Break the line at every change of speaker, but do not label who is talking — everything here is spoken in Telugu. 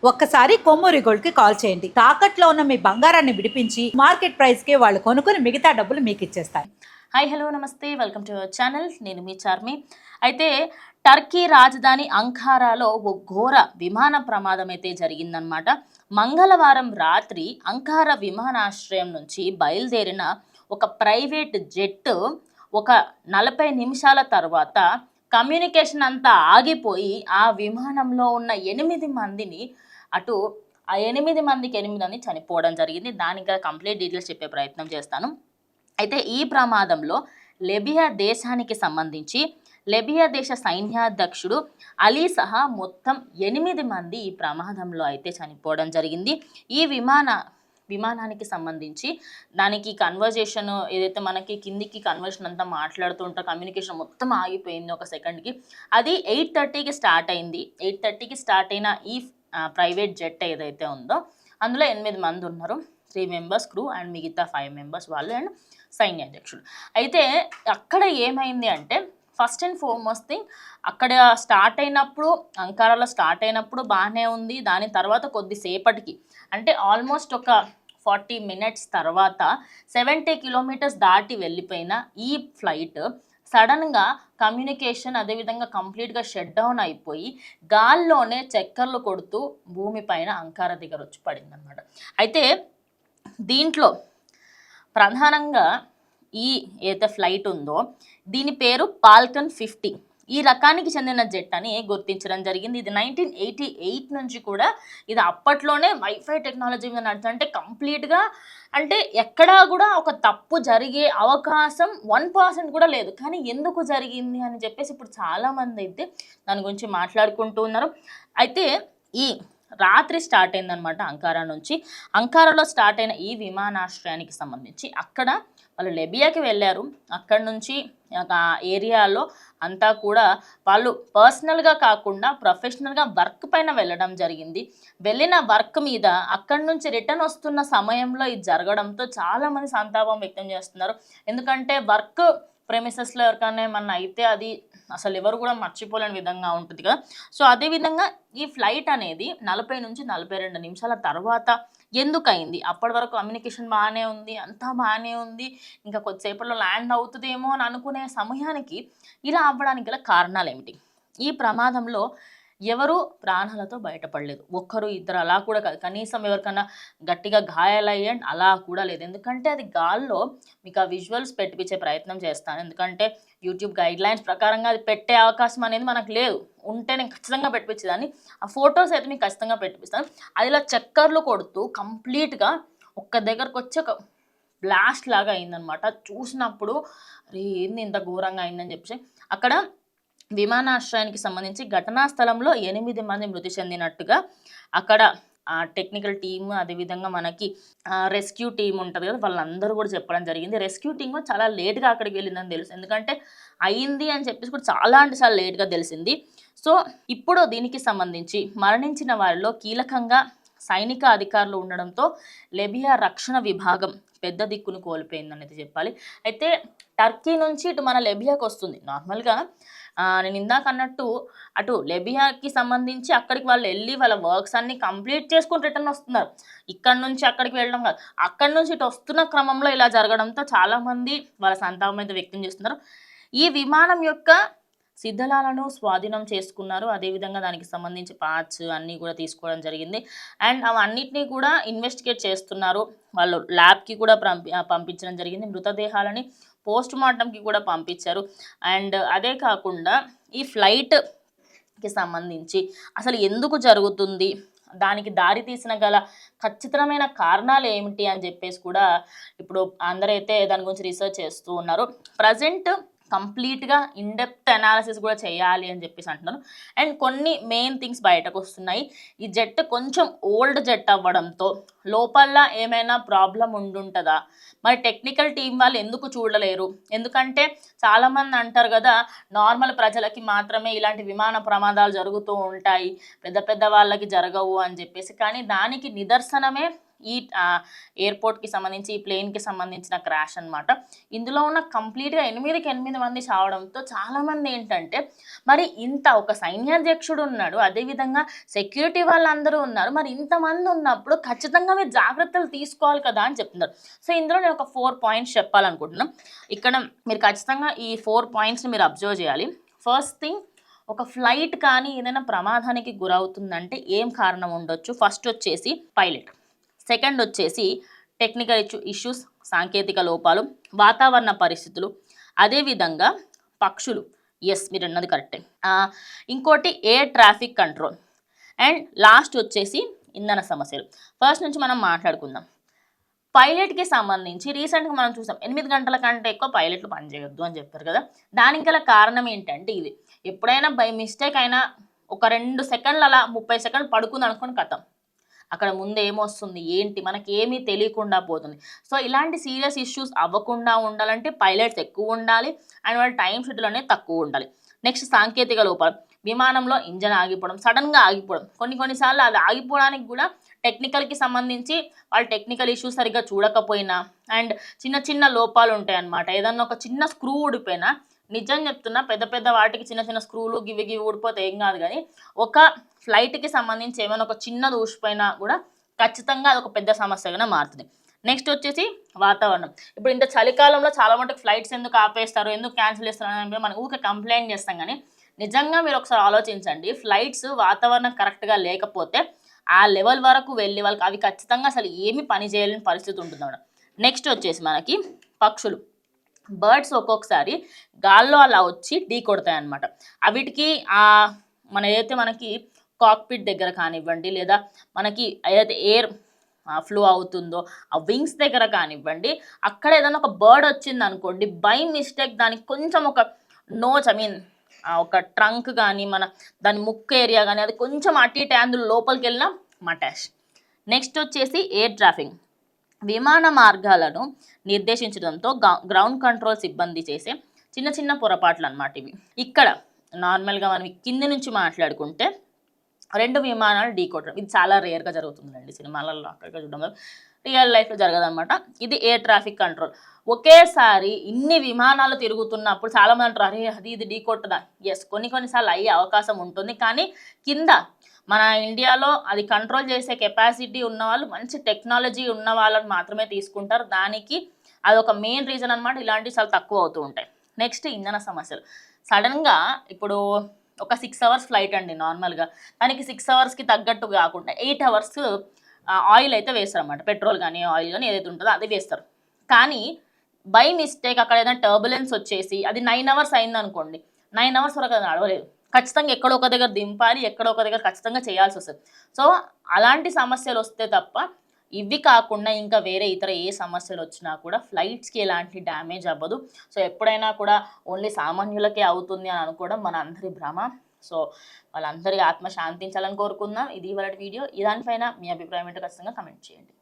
ఒక్కసారి కొమ్మూరి గోల్డ్ కి కాల్ చేయండి. తాకట్లో ఉన్న మీ బంగారాన్ని విడిపించి మార్కెట్ ప్రైస్ కి వాళ్ళు కొనుక్కుని మిగతా డబ్బులు మీకు ఇచ్చేస్తారు.
హాయ్ హలో నమస్తే, వెల్కమ్ టు అవర్ ఛానల్. నేను మీ చార్మి. అయితే టర్కీ రాజధాని అంకారాలో ఓ ఘోర విమాన ప్రమాదం అయితే జరిగిందనమాట. మంగళవారం రాత్రి అంకారా విమానాశ్రయం నుంచి బయలుదేరిన ఒక ప్రైవేట్ జెట్ ఒక 40 నిమిషాల తర్వాత కమ్యూనికేషన్ అంతా ఆగిపోయి ఆ విమానంలో ఉన్న 8 మందిని అటు ఆ 8 మందికి 8 మంది చనిపోవడం జరిగింది. దానికి కంప్లీట్ డీటెయిల్స్ చెప్పే ప్రయత్నం చేస్తాను. అయితే ఈ ప్రమాదంలో లిబియా దేశానికి సంబంధించి లిబియా దేశ సైన్యాధ్యక్షుడు అలీ సహా మొత్తం 8 మంది ఈ ప్రమాదంలో అయితే చనిపోవడం జరిగింది. ఈ విమానానికి సంబంధించి దానికి కన్వర్జేషన్ ఏదైతే మనకి కిందికి కన్వర్షన్ అంతా మాట్లాడుతూ ఉంటారు, కమ్యూనికేషన్ మొత్తం ఆగిపోయింది ఒక సెకండ్కి. అది 8:30కి స్టార్ట్ అయింది. 8:30కి స్టార్ట్ అయిన ఈ ప్రైవేట్ జెట్ ఏదైతే ఉందో అందులో 8 మంది ఉన్నారు. 3 మెంబర్స్ క్రూ అండ్ మిగతా 5 మెంబర్స్ వాళ్ళు అండ్ సైన్యాధ్యక్షుడు. అయితే అక్కడ ఏమైంది అంటే ఫస్ట్ అండ్ ఫార్మోస్ట్ థింగ్, అక్కడ స్టార్ట్ అయినప్పుడు అంకారాలో స్టార్ట్ అయినప్పుడు బాగానే ఉంది. దాని తర్వాత కొద్దిసేపటికి అంటే ఆల్మోస్ట్ ఒక 40 మినిట్స్ తర్వాత 70 కిలోమీటర్స్ దాటి వెళ్ళిపోయిన ఈ ఫ్లైట్ సడన్గా కమ్యూనికేషన్ అదేవిధంగా కంప్లీట్గా షట్ డౌన్ అయిపోయి గాల్లోనే చక్కర్లు కొడుతూ భూమిపైన అంకారా దగ్గర వచ్చి పడింది అనమాట. అయితే దీంట్లో ప్రధానంగా ఈ ఏదైతే ఫ్లైట్ ఉందో దీని పేరు ఫాల్కన్ 50. ఈ రకానికి చెందిన జెట్ అని గుర్తించడం జరిగింది. ఇది 1988 నుంచి కూడా ఇది అప్పట్లోనే వైఫై టెక్నాలజీ మీద నడుస్తుంటే కంప్లీట్గా అంటే ఎక్కడా కూడా ఒక తప్పు జరిగే అవకాశం 1% కూడా లేదు. కానీ ఎందుకు జరిగింది అని చెప్పేసి ఇప్పుడు చాలామంది అయితే దాని గురించి మాట్లాడుకుంటూ ఉన్నారు. అయితే ఈ రాత్రి స్టార్ట్ అయిందనమాట అంకారా నుంచి. అంకారాలో స్టార్ట్ అయిన ఈ విమానాశ్రయానికి సంబంధించి అక్కడ వాళ్ళు లిబియాకి వెళ్ళారు. అక్కడ నుంచి ఏరియాలో అంతా కూడా వాళ్ళు పర్సనల్గా కాకుండా ప్రొఫెషనల్గా వర్క్ పైన వెళ్ళడం జరిగింది. వెళ్ళిన వర్క్ మీద అక్కడి నుంచి రిటర్న్ వస్తున్న సమయంలో ఇది జరగడంతో చాలామంది సంతాపం వ్యక్తం చేస్తున్నారు. ఎందుకంటే వర్క్ ప్రెమిసెస్లో ఎవరికైనా ఏమన్నా అయితే అది అసలు ఎవరు కూడా మర్చిపోలేని విధంగా ఉంటుంది కదా. సో అదేవిధంగా ఈ ఫ్లైట్ అనేది 40 నుంచి 42 నిమిషాల తర్వాత ఎందుకు అయింది? అప్పటి వరకు కమ్యూనికేషన్ బాగానే ఉంది, అంతా బాగానే ఉంది, ఇంకా కొద్దిసేపట్లో ల్యాండ్ అవుతుందేమో అని అనుకునే సమయానికి ఇలా అవ్వడానికి గల కారణాలు ఏమిటి? ఈ ప్రమాదంలో ఎవరు ప్రాణాలతో బయటపడలేదు. 1-2 అలా కూడా కాదు, కనీసం ఎవరికైనా గట్టిగా గాయాలయ్యే అలా కూడా లేదు. ఎందుకంటే అది గాల్లో మీకు ఆ విజువల్స్ పెట్టించే ప్రయత్నం చేస్తాను. ఎందుకంటే యూట్యూబ్ గైడ్ లైన్స్ ప్రకారంగా అది పెట్టే అవకాశం అనేది మనకు లేదు. ఉంటే నేను ఖచ్చితంగా పెట్టించేదాన్ని. ఆ ఫొటోస్ అయితే మీకు ఖచ్చితంగా పెట్టిస్తాను. అది ఇలా చక్కర్లు కొడుతూ కంప్లీట్గా ఒక్క దగ్గరకు వచ్చి ఒక బ్లాస్ట్ లాగా అయిందనమాట. చూసినప్పుడు అరే ఏంది ఇంత ఘోరంగా అయిందని చెప్పేసి అక్కడ విమానాశ్రయానికి సంబంధించి ఘటనా స్థలంలో 8 మంది మృతి చెందినట్టుగా అక్కడ టెక్నికల్ టీమ్ అదేవిధంగా మనకి రెస్క్యూ టీమ్ ఉంటుంది కదా, వాళ్ళందరూ కూడా చెప్పడం జరిగింది. రెస్క్యూ టీమ్ చాలా లేట్గా అక్కడికి వెళ్ళిందని తెలుసు. ఎందుకంటే అయింది అని చెప్పేసి కూడా చాలా అంటే చాలా లేట్గా తెలిసింది. సో ఇప్పుడు దీనికి సంబంధించి మరణించిన వారిలో కీలకంగా సైనిక అధికారులు ఉండడంతో లిబియా రక్షణ విభాగం పెద్ద దిక్కును కోల్పోయిందనేది చెప్పాలి. అయితే టర్కీ నుంచి ఇటు మన లిబియాకి వస్తుంది. నార్మల్గా నేను ఇందాక అన్నట్టు అటు లిబియాకి సంబంధించి అక్కడికి వాళ్ళు వెళ్ళి వాళ్ళ వర్క్స్ అన్ని కంప్లీట్ చేసుకుని రిటర్న్ వస్తున్నారు. ఇక్కడ నుంచి అక్కడికి వెళ్ళడం కాదు, అక్కడి నుంచి ఇటు వస్తున్న క్రమంలో ఇలా జరగడంతో చాలామంది వాళ్ళ సంతాపం అయితే వ్యక్తం చేస్తున్నారు. ఈ విమానం యొక్క శిథిలాలను స్వాధీనం చేసుకున్నారు. అదేవిధంగా దానికి సంబంధించి పార్ట్స్ అన్నీ కూడా తీసుకోవడం జరిగింది. అండ్ అవన్నిటినీ కూడా ఇన్వెస్టిగేట్ చేస్తున్నారు. వాళ్ళు ల్యాబ్కి కూడా పంపించడం జరిగింది. మృతదేహాలని పోస్ట్ మార్టంకి కూడా పంపించారు. అండ్ అదే కాకుండా ఈ ఫ్లైట్కి సంబంధించి అసలు ఎందుకు జరుగుతుంది, దానికి దారి తీసిన గల ఖచ్చితమైన కారణాలు ఏమిటి అని చెప్పేసి కూడా ఇప్పుడు అందరైతే దాని గురించి రీసెర్చ్ చేస్తూ ఉన్నారు. ప్రజెంట్ కంప్లీట్గా ఇన్డెప్త్ అనాలిసిస్ కూడా చేయాలి అని చెప్పేసి అంటున్నారు. అండ్ కొన్ని మెయిన్ థింగ్స్ బయటకు వస్తున్నాయి. ఈ జెట్ కొంచెం ఓల్డ్ జెట్ అవ్వడంతో లోపల ఏమైనా ప్రాబ్లం ఉండుంటుందా, మరి టెక్నికల్ టీం వాళ్ళు ఎందుకు చూడలేరు? ఎందుకంటే చాలామంది అంటారు కదా నార్మల్ ప్రజలకి మాత్రమే ఇలాంటి విమాన ప్రమాదాలు జరుగుతూ ఉంటాయి, పెద్ద పెద్ద వాళ్ళకి జరగవు అని చెప్పేసి. కానీ దానికి నిదర్శనమే ఈ ఎయిర్పోర్ట్కి సంబంధించి ఈ ప్లేన్కి సంబంధించిన క్రాష్ అన్నమాట. ఇందులో ఉన్న కంప్లీట్గా 8 మంది చావడంతో చాలామంది ఏంటంటే మరి ఇంత ఒక సైన్యాధ్యక్షుడు ఉన్నాడు, అదేవిధంగా సెక్యూరిటీ వాళ్ళందరూ ఉన్నారు, మరి ఇంతమంది ఉన్నప్పుడు ఖచ్చితంగా మీరు జాగ్రత్తలు తీసుకోవాలి కదా అని చెప్తున్నారు. సో ఇందులో నేను ఒక 4 పాయింట్స్ చెప్పాలనుకుంటున్నాను. ఇక్కడ మీరు ఖచ్చితంగా ఈ 4 పాయింట్స్ని మీరు అబ్జర్వ్ చేయాలి. ఫస్ట్ థింగ్, ఒక ఫ్లైట్ కానీ ఏదైనా ప్రమాదానికి గురవుతుందంటే ఏం కారణం ఉండొచ్చు? ఫస్ట్ వచ్చేసి పైలట్, సెకండ్ వచ్చేసి టెక్నికల్ ఇష్యూస్, సాంకేతిక లోపాలు, వాతావరణ పరిస్థితులు, అదేవిధంగా పక్షులు. ఎస్, మీరు అన్నది కరెక్టే. ఇంకోటి air traffic control, and last వచ్చేసి ఇంధన సమస్యలు. ఫస్ట్ నుంచి మనం మాట్లాడుకుందాం. పైలట్కి సంబంధించి రీసెంట్గా మనం చూసాం 8 గంటల కంటే ఎక్కువ పైలట్లు పనిచేయొద్దు అని చెప్పారు కదా. దానికి గల కారణం ఏంటంటే ఇది, ఎప్పుడైనా బై మిస్టేక్ అయినా ఒక 2 సెకండ్లు అలా 30 సెకండ్లు పడుకుంది అనుకుని కథం, అక్కడ ముందు ఏమొస్తుంది ఏంటి మనకి ఏమీ తెలియకుండా పోతుంది. సో ఇలాంటి సీరియస్ ఇష్యూస్ అవ్వకుండా ఉండాలంటే పైలట్స్ ఎక్కువ ఉండాలి అండ్ వాళ్ళ టైం షెడ్యూల్ అనేది తక్కువ ఉండాలి. నెక్స్ట్ సాంకేతిక లోపాలు, విమానంలో ఇంజన్ ఆగిపోవడం, సడన్గా ఆగిపోవడం, కొన్నిసార్లు అది ఆగిపోవడానికి కూడా టెక్నికల్కి సంబంధించి వాళ్ళు టెక్నికల్ ఇష్యూస్ సరిగ్గా చూడకపోయినా అండ్ చిన్న లోపాలు ఉంటాయి అన్నమాట. ఏదన్నా ఒక చిన్న స్క్రూ ఊడిపోయినా, నిజం చెప్తున్నా, పెద్ద వాటికి చిన్న స్క్రూలు గివి ఊడిపోతే ఏం కాదు, కానీ ఒక ఫ్లైట్కి సంబంధించి ఏమైనా ఒక చిన్నది ఊసిపోయినా కూడా ఖచ్చితంగా అది ఒక పెద్ద సమస్యగానే మారుతుంది. నెక్స్ట్ వచ్చేసి వాతావరణం. ఇప్పుడు ఇంత చలికాలంలో చాలా మటుకు ఫ్లైట్స్ ఎందుకు ఆపేస్తారు, ఎందుకు క్యాన్సిల్ చేస్తారు అని మనం ఊరికే కంప్లైంట్ చేస్తాం, కానీ నిజంగా మీరు ఒకసారి ఆలోచించండి. ఫ్లైట్స్ వాతావరణం కరెక్ట్గా లేకపోతే ఆ లెవెల్ వరకు వెళ్ళి వాళ్ళకి అవి ఖచ్చితంగా అసలు ఏమి పని చేయలేని పరిస్థితి ఉంటుంది. నెక్స్ట్ వచ్చేసి మనకి పక్షులు, బర్డ్స్ ఒక్కొక్కసారి గాల్లో అలా వచ్చి ఢీ కొడతాయి అన్నమాట. అవిటికి మన ఏదైతే మనకి కాక్పిట్ దగ్గర కానివ్వండి, లేదా మనకి ఏదైతే ఎయిర్ ఫ్లో అవుతుందో ఆ వింగ్స్ దగ్గర కానివ్వండి, అక్కడ ఏదైనా ఒక బర్డ్ వచ్చింది అనుకోండి, బై మిస్టేక్ దానికి కొంచెం ఒక నోచ్, ఒక ట్రంక్ కానీ దాని ముక్కు ఏరియా కానీ అది కొంచెం అటు ఇటు అందులో లోపలికి వెళ్ళినా మటాష్. నెక్స్ట్ వచ్చేసి ఎయిర్ ట్రాఫిక్, విమాన మార్గాలను నిర్దేశించడంతో గ్రౌండ్ కంట్రోల్ సిబ్బంది చేసే చిన్న పొరపాట్లు అన్నమాట ఇవి. ఇక్కడ నార్మల్గా మనం కింది నుంచి మాట్లాడుకుంటే 2 విమానాలు ఢీకొట్టడం, ఇది చాలా రేర్గా జరుగుతుందండి సినిమాలలో, అక్కడికి చూడడం, రియల్ లైఫ్లో జరగదన్నమాట. ఇది ఎయిర్ ట్రాఫిక్ కంట్రోల్. ఒకేసారి ఇన్ని విమానాలు తిరుగుతున్నప్పుడు చాలామంది అంటారు, అరే ఇది ఢీకొట్టదా. ఎస్, కొన్నిసార్లు అయ్యే అవకాశం ఉంటుంది, కానీ కింద మన ఇండియాలో అది కంట్రోల్ చేసే కెపాసిటీ ఉన్నవాళ్ళు, మంచి టెక్నాలజీ ఉన్న వాళ్ళని మాత్రమే తీసుకుంటారు. దానికి అదొక మెయిన్ రీజన్ అనమాట. ఇలాంటివి చాలా తక్కువ అవుతూ ఉంటాయి. నెక్స్ట్ ఇంధన సమస్యలు. సడన్గా ఇప్పుడు ఒక 6 అవర్స్ ఫ్లైట్ అండి నార్మల్గా, దానికి 6 అవర్స్కి తగ్గట్టు కాకుండా 8 అవర్స్ ఆయిల్ అయితే వేస్తారు అన్నమాట. పెట్రోల్ కానీ ఆయిల్ కానీ ఏదైతే ఉంటుందో అది వేస్తారు. కానీ బై మిస్టేక్ అక్కడ ఏదైనా టర్బులెన్స్ వచ్చేసి అది 9 అవర్స్ అయింది అనుకోండి, 9 అవర్స్ వరకు అది నడవలేదు. ఖచ్చితంగా ఎక్కడో ఒక దగ్గర దింపాలి, ఎక్కడో ఒక దగ్గర ఖచ్చితంగా చేయాల్సి వస్తుంది. సో అలాంటి సమస్యలు వస్తే తప్ప, ఇవి కాకుండా ఇంకా వేరే ఇతర ఏ సమస్యలు వచ్చినా కూడా ఫ్లైట్స్కి ఎలాంటి డ్యామేజ్ అవ్వదు. సో ఎప్పుడైనా కూడా ఓన్లీ సామాన్యులకే అవుతుంది అని అనుకోవడం మన అందరి భ్రమ. సో వాళ్ళందరి ఆత్మ శాంతించాలని కోరుకుందాం. ఇది ఇవాళ వీడియో. దానిపైన మీ అభిప్రాయం ఏంటో ఖచ్చితంగా కమెంట్ చేయండి.